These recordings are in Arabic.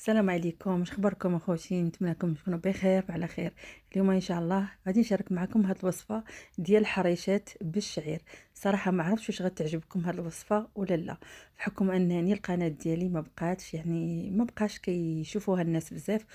السلام عليكم، شخباركم اخوتي؟ نتمنىكم تكونوا بخير وعلى خير. اليوم ان شاء الله غادي نشارك معكم هاد الوصفه ديال الحريشات بالشعير. صراحه ما عرفتش واش غتعجبكم هاد الوصفه ولا لا، بحكم انني القناه ديالي ما بقاتش ما بقاش كيشوفوها الناس بزاف،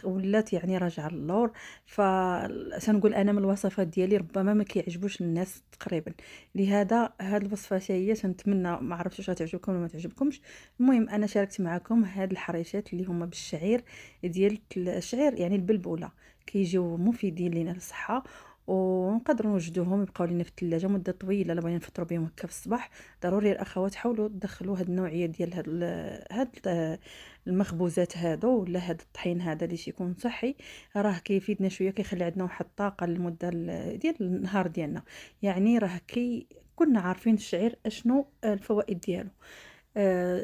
ولات يعني راجعه للور. فسنقول انا من الوصفات ديالي ربما ما كيعجبوش الناس تقريبا، لهذا هاد الوصفه هي تنتمنى، ما عرفتش واش غتعجبكم ولا ما تعجبكمش. المهم انا شاركت معكم هاد الحريشات اللي هما بالشعير، ديال الشعير يعني البلبوله، كيجيو مفيدين لينا للصحه، ونقدروا نوجدوهم يبقاو لينا في الثلاجه مده طويله. الا بغينا نفطروا بهم هكا في الصباح، ضروري الاخوات حاولوا تدخلوا هاد النوعيه ديال المخبوزات هادو، ولا هاد الطحين هذا اللي تيكون صحي. راه كيفيدنا شويه، كيخلي عندنا واحد الطاقه للمده ديال النهار ديالنا. يعني راه كنا عارفين الشعير اشنو الفوائد ديالو.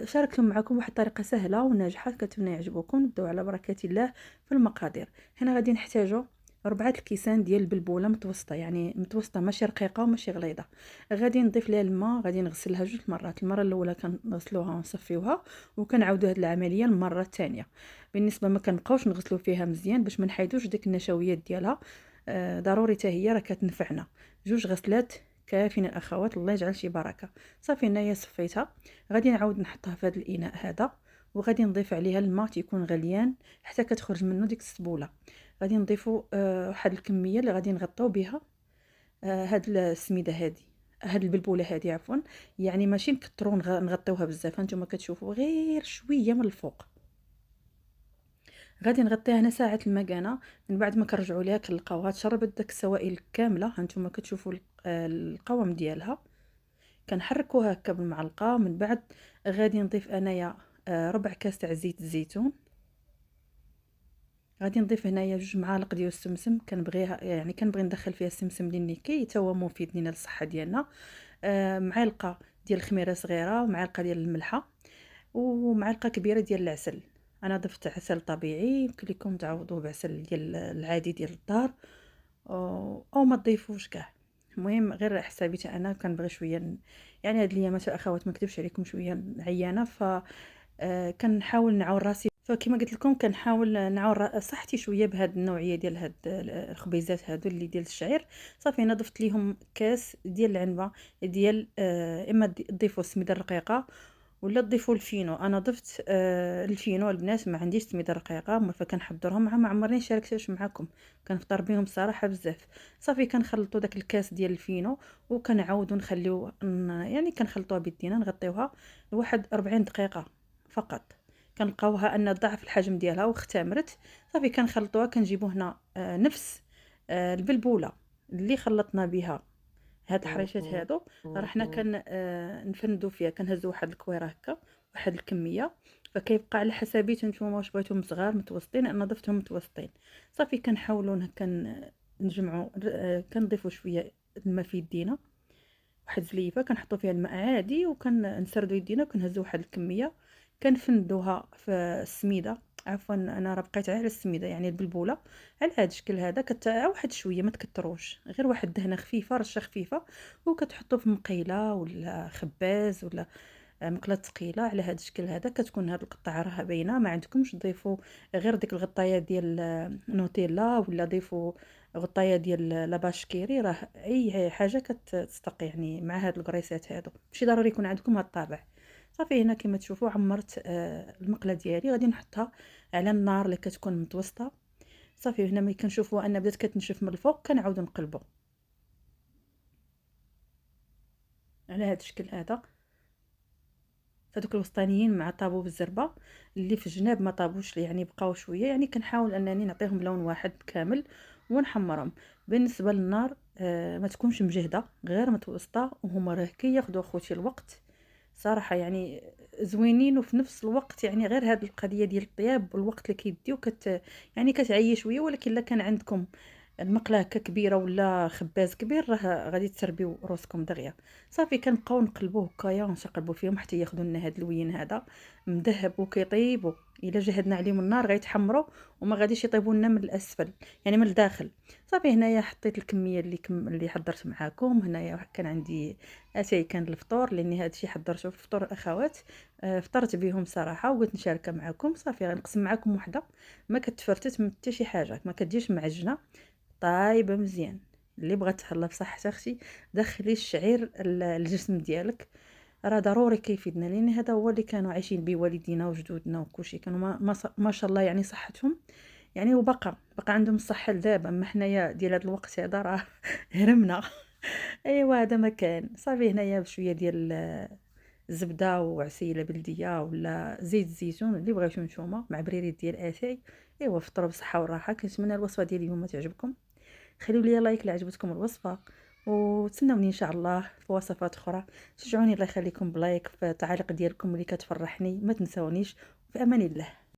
شاركت معكم واحد الطريقه سهله وناجحه، كنتمنى يعجبكم. نبداو على بركه الله في المقادير. هنا غادي نحتاجو 4 الكيسان ديال البلبوله متوسطه، يعني متوسطه ماشي رقيقه وماشي غليظه. غادي نضيف ليها الماء، غادي نغسلها 2 مرات. المره الاولى كنغسلوها ونصفيوها، وكنعاودوا هذه العمليه المره الثانيه. بالنسبه ما كنبقاوش نغسلو فيها مزيان باش ما نحيدوش ديك النشويات ديالها. ضروري حتى هي راه كتنفعنا. 2 غسلات كافيين الاخوات، الله يجعل شي بركه. صافي هنايا صفيتها. غادي نعاود نحطها في هذا الاناء هذا، وغادي نضيف عليها الماء تيكون غليان حتى كتخرج منه ديك السبوله. غادي نضيفوا واحد الكميه اللي غادي نغطيو بها هاد السميده هادي، هاد البلبوله هادي عفوا. يعني ماشي نكثروا نغطيوها بزاف، هانتوما كتشوفوا غير شويه من الفوق. غادي نغطيها هنا ساعه المكانه. من بعد ما كنرجعوا ليها كنلقاوها تشربت داك السوائل كامله. هانتوما كتشوفوا القوام ديالها. كنحركوها هكا بالمعلقه. من بعد غادي نضيف انايا ربع كاس تاع زيت الزيتون. غادي نضيف هنايا 2 معالق ديال السمسم، كنبغيها يعني كنبغي ندخل فيها السمسم لاني كي تا هو مفيد لينا للصحه ديالنا. معلقه ديال الخميره صغيره، ومعلقه ديال الملحه، ومعلقه كبيره ديال العسل. انا ضفت عسل طبيعي، يمكن لكم تعوضوه بعسل ديال العادي ديال الدار، او ما تضيفوش كاع. المهم غير حسابي انا كنبغي شويه يعني هاد الايامات الاخوات ما نكذبش عليكم شويه عيانه، ف كنحاول نعاون راسي. فكما قلت لكم كنحاول نعاون صحتي شويه بهاد النوعيه ديال هاد الخبيزات هادو اللي ديال الشعير. صافي انا ضفت ليهم كاس ديال العنبه ديال اما تضيفوا السميده الرقيقه ولا تضيفوا الفينو. انا ضفت الفينو البنات، ما عنديش سميده رقيقه، فكنحضرهم مع ما عمرني شاركتش معكم، كنفطر بهم الصراحه بزاف. صافي كنخلطوا داك الكاس ديال الفينو، وكنعاودوا نخليو يعني كنخلطوها بيدينا، نغطيوها لواحد 40 دقيقه فقط. كنلقاوها ان ضعف الحجم ديالها واختمرت. صافي كنخلطوها، كنجيبو هنا نفس البلبوله اللي خلطنا بها هاد الحريشات هادو. راه حنا كان نفندو فيها، كنهزو واحد الكويره هكا، واحد الكميه. فكيبقى على حسابيت نتوما واش بغيتهم صغار متوسطين، انا ضفتهم متوسطين. صافي كنحاولوا هكا نجمعوا كنضيفوا شويه الماء في يدينا، واحد زليفه كنحطوا فيها الماء عادي، وكنسردو يدينا وكنهزو واحد الكميه. كنفندوها في السميده، عفوا انا راه بقيت على السميده يعني البلبوله، على هذا الشكل هذا. واحد شويه ما تكتروش، غير واحد دهنه خفيفه، رشه خفيفه. وكتحطوا في مقيله ولا خباز ولا مقله ثقيله على هذا الشكل هذا. كتكون هاد القطعه راها باينه، ما عندكمش تضيفوا غير ديك الغطايه ديال نوتيلا، ولا ضيفوا غطايه ديال لاباشكيري. راه اي حاجه كتصدق يعني مع هاد الكريسات هادو، ماشي ضروري يكون عندكم هاد الطابع. صافي هنا كما تشوفوا عمرت المقله ديالي. غادي نحطها على النار اللي كتكون متوسطه. صافي هنا ملي كنشوفوا ان بدات كتنشف من الفوق، كنعاودوا نقلبوا على هذا الشكل هذا. هذوك الوسطانيين مع طابو بالزربه، اللي في الجناب ما طابوش يعني بقاو شويه، يعني كنحاول انني نعطيهم لون واحد كامل ونحمرهم. بالنسبه للنار ما تكونش مجهده، غير متوسطه، وهما راه كياخذوا اخوتي الوقت صراحه يعني زوينين. وفي نفس الوقت يعني غير هذه القضيه ديال الطياب والوقت اللي كيديو يعني كتعيي شويه. ولكن الا كان عندكم المقله هكا كبيره ولا خباز كبير، راه غادي تسربيو روسكم دغيا. صافي كنبقاو نقلبوه هكايا ونقلبوا فيهم حتى ياخذوا لنا هذا اللوين هذا مذهب وكيطيب. الا جهدنا عليهم النار غيتحمروا وما غاديش يطيبوا لنا من الاسفل، يعني من الداخل. صافي هنايا حطيت الكميه اللي حضرت معاكم. هنايا كان عندي اتاي كان الفطور، لاني هادشي حضرته في فطور الاخوات. فطرت بهم صراحه وقلت نشاركها معاكم. صافي غنقسم معاكم وحده ما كتفرتت من حتى شي حاجه، ما كتجيش معجنه، طايبه مزيان. اللي بغات تهلا بصحتك اختي، دخلي الشعير الجسم ديالك، راه ضروري كيفيدنا، لان هذا هو اللي كانوا عايشين به والدينا وجدودنا وكلشي، كانوا ما شاء الله يعني صحتهم، يعني وبقى عندهم الصحه لدابا. اما حنايا ديال هذا الوقت هذا راه هرمنا. ايوا هذا ما كان. صافي هنايا بشويه ديال الزبده وعسيله بلديه ولا زيت الزيتون اللي بغيتو نتوما، مع بريريط ديال اتاي. ايوا فطروا بصحه وراحه. كنتمنى الوصفه ديال اليوم تعجبكم. خليوا لي لايك الا عجبتكم الوصفه، وتسناوني ان شاء الله في وصفات اخرى. شجعوني الله يخليكم بلايك، في التعاليق ديالكم اللي كتفرحني، ما تنساونيش. في امان الله.